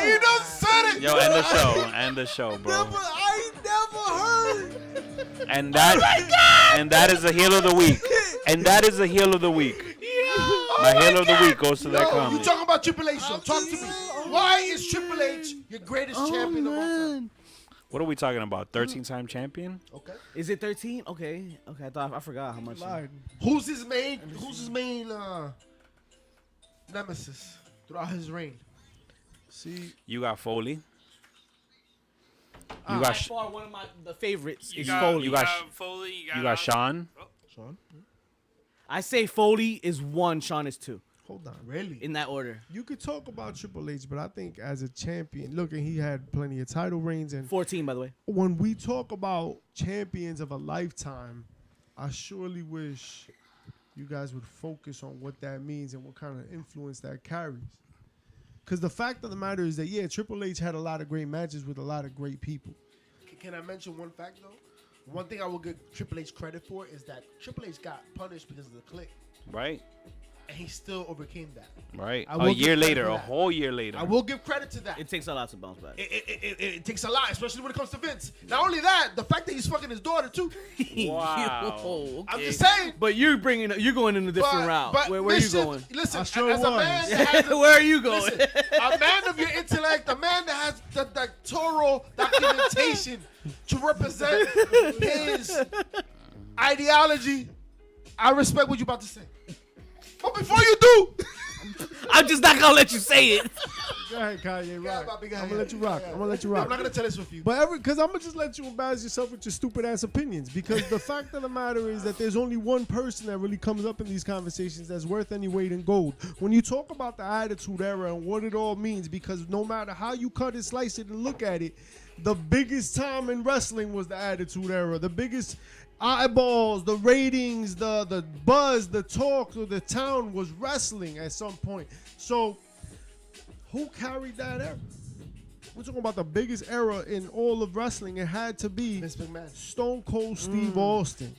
He done said it. Yo, end the show, bro. I never heard. And that is the heel of the week. And that is the heel of the week. My heel of the week goes to that You comment. talking about Triple H, so talk to me. Why is Triple H your greatest champion of all time? What are we talking about? 13-time champion? Okay. Is it 13? Okay. I forgot how much. Lied. Who's his main nemesis throughout his reign? See, You got Foley. You By got far one of the favorites You is got, Foley. you You got got Foley. you got Sean. Sean, I say Foley is 1, Sean is 2. hold on. Really? In that order. You could talk about Triple H, but I think as a champion, look, and he had plenty of title reigns. And 14, by the way. when we talk about champions of a lifetime, I surely wish you guys would focus on what that means and what kind of influence that carries. Because the fact of the matter is that, yeah, Triple H had a lot of great matches with a lot of great people. Can I mention one fact though? One thing I will give Triple H credit for is that Triple H got punished because of the click, Right. and he still overcame that. Right. I A will year give credit later, for a that. whole year later. I will give credit to that. It takes a lot to bounce back. It takes a lot, especially when it comes to Vince. Not only that, the fact that he's fucking his daughter too. Wow. Yo, I'm okay. just saying. But you're going in a different route. Where are you listen, going? Listen, I sure as a was. man that has Where are you going? listen, a man of your intellect, a man that has the doctoral documentation to represent his ideology, I respect what you're about to say. But before you do, I'm just not gonna let you say it. Go ahead, Kanye. Rock. Bobby, go I'm ahead. gonna let you rock. Yeah. I'm gonna let you I'm rock. not gonna tell this with you. But because I'm gonna just let you embarrass yourself with your stupid ass opinions. Because the fact of the matter is that there's only one person that really comes up in these conversations that's worth any weight in gold. When you talk about the Attitude Era and what it all means, because no matter how you cut it, slice it, and look at it, the biggest time in wrestling was the Attitude Era. The biggest eyeballs, the ratings, the buzz, the talk of the town was wrestling at some point. So who carried that era? We're talking about the biggest era in all of wrestling. It had to be Vince McMahon. Stone Cold Steve Austin,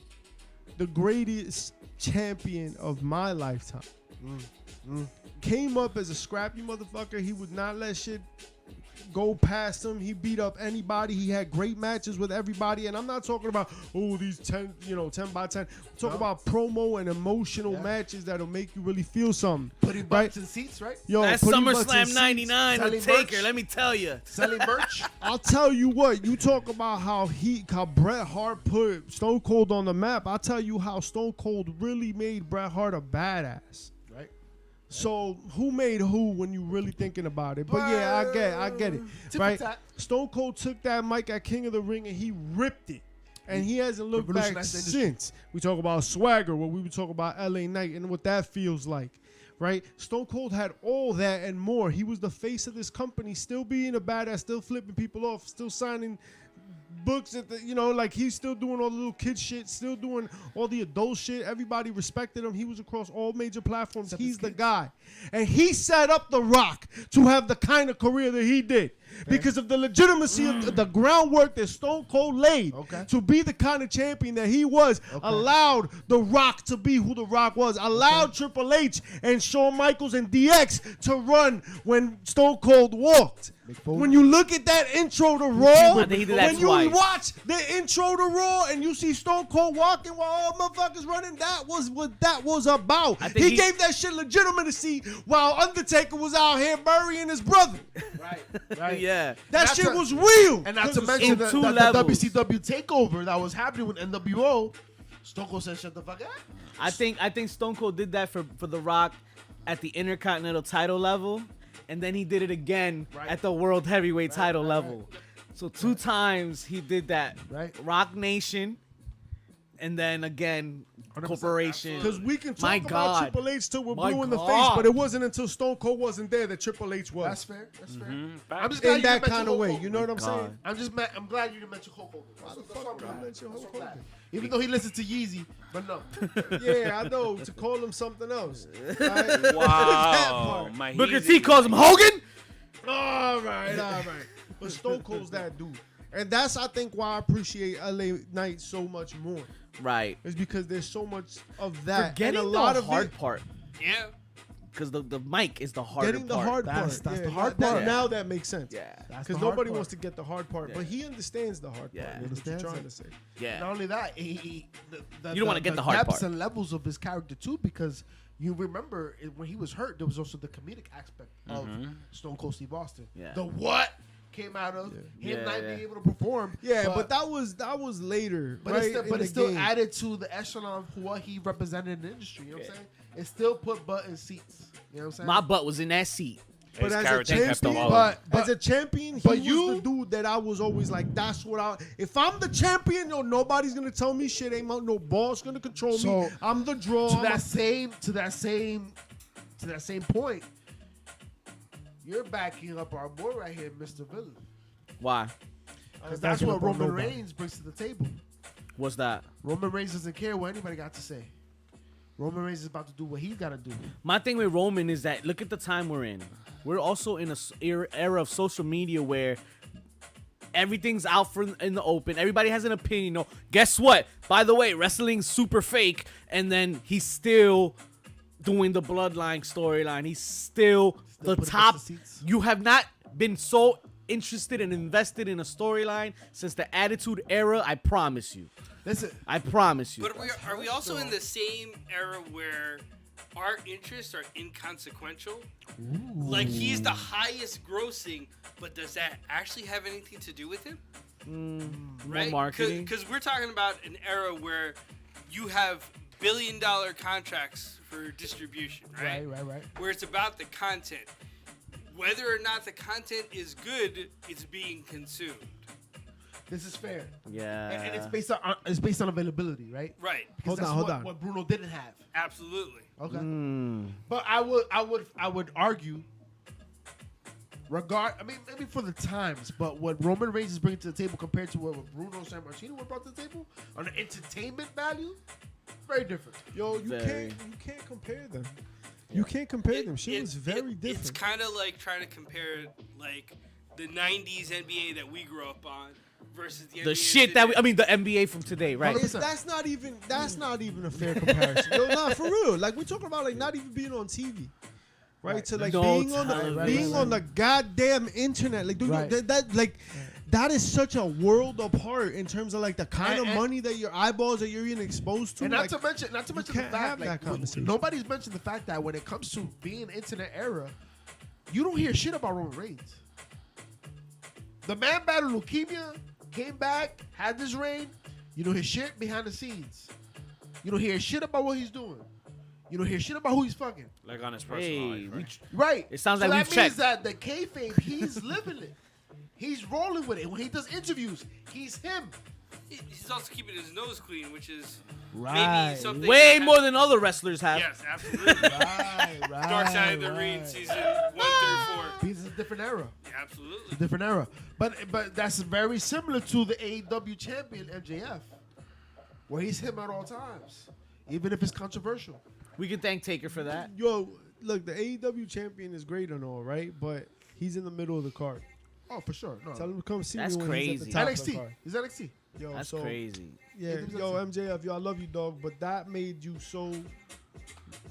the greatest champion of my lifetime. Came up as a scrappy motherfucker. He would not let shit go past him. He beat up anybody. He had great matches with everybody. And I'm not talking about, these 10 by 10. I'm talking about promo and emotional matches that'll make you really feel something. Putting right? butts in seats, right? Yo, That's putting butts in SummerSlam seats. 99, the selling Taker, merch. let me tell you. Selling merch. I'll tell you what, you talk about how Bret Hart put Stone Cold on the map. I'll tell you how Stone Cold really made Bret Hart a badass. Right. So who made who when you really thinking about it? But yeah, I get it. Right? Stone Cold took that mic at King of the Ring and he ripped it. And he hasn't looked back since. We talk about swagger, what we would talk about LA Knight and what that feels like. Right? Stone Cold had all that and more. He was the face of this company, still being a badass, still flipping people off, still signing books at the, like he's still doing all the little kid shit, still doing all the adult shit. Everybody respected him. He was across all major platforms. He's the guy. And he set up The Rock to have the kind of career that he did. Because of the legitimacy of the groundwork that Stone Cold laid to be the kind of champion that he was, allowed The Rock to be who The Rock was, allowed Triple H and Shawn Michaels and DX to run when Stone Cold walked. When you look at that intro to Raw, when you watch the intro to Raw and you see Stone Cold walking while all motherfuckers running, that was what that was about. He gave that shit legitimacy while Undertaker was out here burying his brother. Right. Yeah. That shit was real. And not to mention the WCW takeover that was happening with NWO. Stone Cold said, "Shut the fuck up." I think Stone Cold did that for The Rock at the Intercontinental title level, and then he did it again at the World Heavyweight title level. So 2 times he did that. Right. Rock Nation, and then again Corporation. Because we can talk about Triple H till we're blue in the face, but it wasn't until Stone Cold wasn't there that Triple H was. That's fair. That's fair. I'm just in that kind of way. You know what I'm saying? I'm glad you didn't mention Hulk Hogan. Why the fuck would I mention Hulk Hogan? Even though he listened to Yeezy, but no. Yeah, I know. To call him something else. Wow. My Booker T calls him Hogan. All right. But Stone Cold's that dude. And that's, I think, why I appreciate LA Knight so much more. Right. It's because there's so much of that. Forgetting and a lot the of hard part. Yeah. Because the mic is the harder Getting the part. hard part. That's the hard part. Now that makes sense. Yeah. Because nobody wants to get the hard part. Yeah. But he understands the hard part. Yeah. That's what you're trying to say. Yeah. Not only that, You don't wanna get the hard depths part. and levels of his character too, because you remember when he was hurt, there was also the comedic aspect of Stone Cold Steve Austin. Yeah. The what came out of him Yeah, not yeah. being able to perform. Yeah, but that was later. But right? it still added to the echelon of what he represented in the industry. You know what I'm saying? It still put butt in seats. You know what I'm saying? My butt was in that seat. But His as a character kept champion, him all in. as a champion, he was the dude that I was always like, that's what I. If I'm the champion, nobody's gonna tell me shit. Ain't no boss gonna control me. I'm the draw. To that same point, you're backing up our boy right here, Mr. Villain. Why? Because that's what Roman Reigns brings to the table. What's that? Roman Reigns doesn't care what anybody got to say. Roman Reigns is about to do what he's got to do. My thing with Roman is that look at the time we're in. We're also in a era of social media where everything's out in the open. Everybody has an opinion. No, guess what? By the way, wrestling's super fake, and then he's still doing the bloodline storyline. He's still the top. You have not been so interested and invested in a storyline since the Attitude Era. I promise you. Listen, I promise you. But are we also in the same era where our interests are inconsequential? Ooh. Like he's the highest grossing, but does that actually have anything to do with him? Right? Marketing. Because we're talking about an era where you have billion-dollar contracts for distribution, right? Right. Where it's about the content. Whether or not the content is good, it's being consumed. This is fair. Yeah. And it's based on availability, right? Right. Because Hold on. What Bruno didn't have. Absolutely. Okay. But I would argue, maybe for the times, but what Roman Reigns is bringing to the table compared to what Bruno Sammartino brought to the table on the entertainment value, very different. Yo, you can't compare them. You can't compare them. She was very different. It's kind of like trying to compare like the 90s NBA that we grew up on versus the NBA shit today. the NBA from today, right? That's not even a fair comparison. Yo, nah, for real. Like we're talking about like not even being on TV. Right? To like being on the goddamn internet. Like dude, that is such a world apart in terms of like the kind of money that your eyeballs that you're even exposed to. And like, not to mention the fact like nobody's mentioned the fact that when it comes to being internet era, you don't hear shit about Roman Reigns. The man battled leukemia, came back, had this reign. You don't hear shit behind the scenes. You don't hear shit about what he's doing. You don't hear shit about who he's fucking. Like on his personal Hey, life, we, right? Right. It sounds so like that we've means checked. that the kayfabe, he's living it. He's rolling with it. When he does interviews, he's him. He's also keeping his nose clean, which is Right. maybe something. Way that more than other wrestlers have. Yes, absolutely. Right, Dark Side of the Ring season 1 through 4. He's a different era. Absolutely. Different era. But that's very similar to the AEW champion MJF, where he's him at all times, even if it's controversial. We can thank Taker for that. Yo, look, the AEW champion is great and all, right? But he's in the middle of the card. Oh, for sure. No. Tell him to come see That's me when he's crazy. at the top of the NXT. card. He's NXT. Yo, That's so, crazy. Yeah, yo, MJF, yo, I love you, dog, but that made you so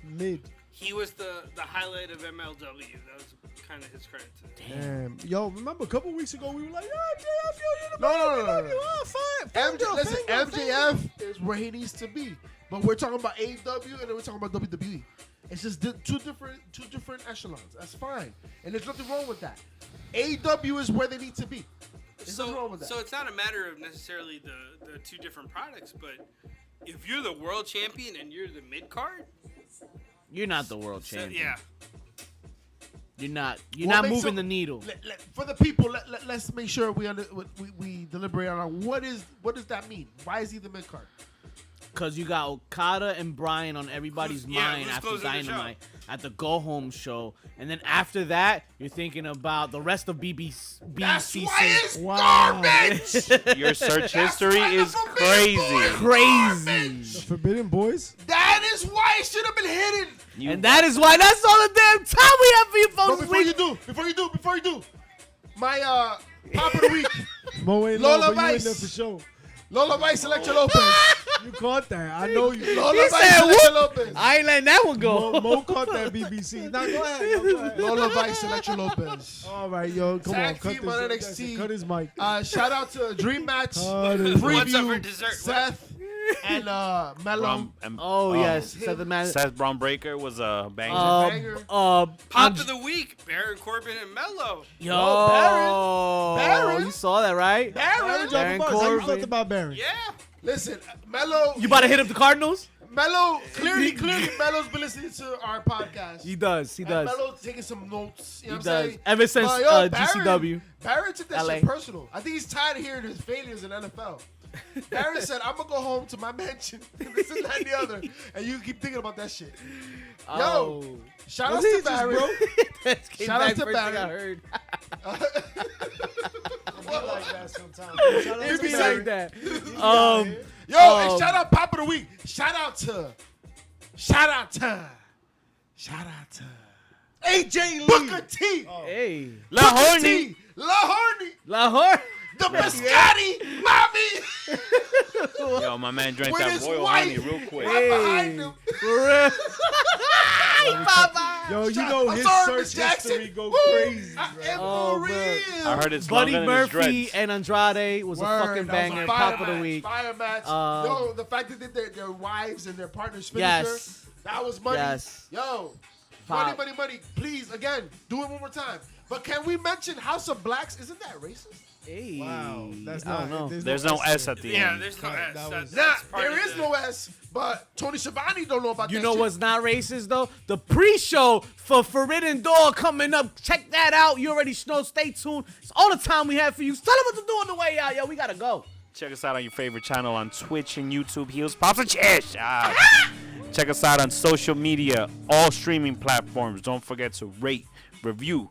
mid. He was the highlight of MLW. That was kind of his credit to him. Damn. Yo, remember a couple weeks ago we were like, yo, MJF, yo, you're the No, man, no, we no, love no, you. no. Oh, fine. Listen, Fangirl. MJF is where he needs to be. But we're talking about AEW and then we're talking about WWE. It's just two different echelons. That's fine. And there's nothing wrong with that. AEW is where they need to be. There's nothing wrong with that. So it's not a matter of necessarily the two different products, but if you're the world champion and you're the mid card, You're not the world champion. yeah. You're not. You're What not makes moving him- the needle. For the people, let's make sure we deliberate on what does that mean? Why is he the mid card? Because you got Okada and Bryan on everybody's mind who's after closing the show? Dynamite at the Go Home show. And then after that, you're thinking about the rest of BBC. That's why it's Wow. garbage. Your search history why the is Forbidden crazy. Crazy. The Forbidden Boys? That is why it should have been hidden. And that is why that's all the damn time we have for you But folks. before you do, my pop of the week, Mo ain't Lola low, but you in Vice. there for sure. Lola Vice, Electra Lopez. You caught that. I know you. Lola He Vice, said, Electra "Whoop." Lopez. I ain't letting that one go. Mo caught that BBC. Now go ahead. Yo, go ahead. Lola Vice, Electra Lopez. All right, yo, come on. Tag Cut team on this. NXT. Cut his mic. Shout out to Dream Match Cut his mic. What's up for preview. dessert? Seth and Mello. Oh, yes. him. Seth the man. Seth Braun Breaker was a banger. banger. Pop of the week: Baron Corbin and Mello. Yo. Baron. You saw that, right? Baron. Baron How you felt Corbin. about Baron? Yeah. Listen, Mello. You about to hit up the Cardinals? Mello. Clearly, Mello's been listening to our podcast. He does. He does. And Melo's taking some notes. You know He what I'm does. saying? Ever since But, yo, GCW. Barron took that LA. shit personal. I think he's tired of hearing his failures in NFL. Barron said, I'm going to go home to my mansion. This and that and the other. And you keep thinking about that shit. Oh. Yo, shout out Was he to just Barron. That came Shout out back to first thing I Barron. heard. Be like that sometimes. Shout out It to be Barry. like that. Yo, and shout out Pop of the Week. Shout out to AJ Lee. Booker T. Hey. La Booker Horny. T. La Horny. Lahore. The Biscotti. Mommy. Yo, my man drank With that his royal wife. honey real quick. Right behind him. For real. Yo, you know I'm his sorry, Miss search Jackson. history go Woo. crazy. I Right? am Oh, for bro. real. I heard it's Buddy longer than his Murphy dreads. and Andrade was a Word, fucking that was a banger. fire Pop of the match, week. Fire match. Yo, the fact that they did their wives and their partners finisher, Yes. that was money. Yes. Yo, Pop. money. Please, again, do it one more time. But can we mention House of Blacks? Isn't that racist? Hey. Wow, that's I don't not. know. There's no S at the Yeah, end. there's no Right, S. that was- Nah, That's part there of is the- no S, but Tony Schiavone don't know about You that know shit. what's not racist though? The pre-show for Forbidden Door coming up. Check that out. You already know. Stay tuned. It's all the time we have for you. Tell them what to do on the way out, yo. We gotta go. Check us out on your favorite channel on Twitch and YouTube. Heels, Pops, and Chish. Check us out on social media, all streaming platforms. Don't forget to rate, review,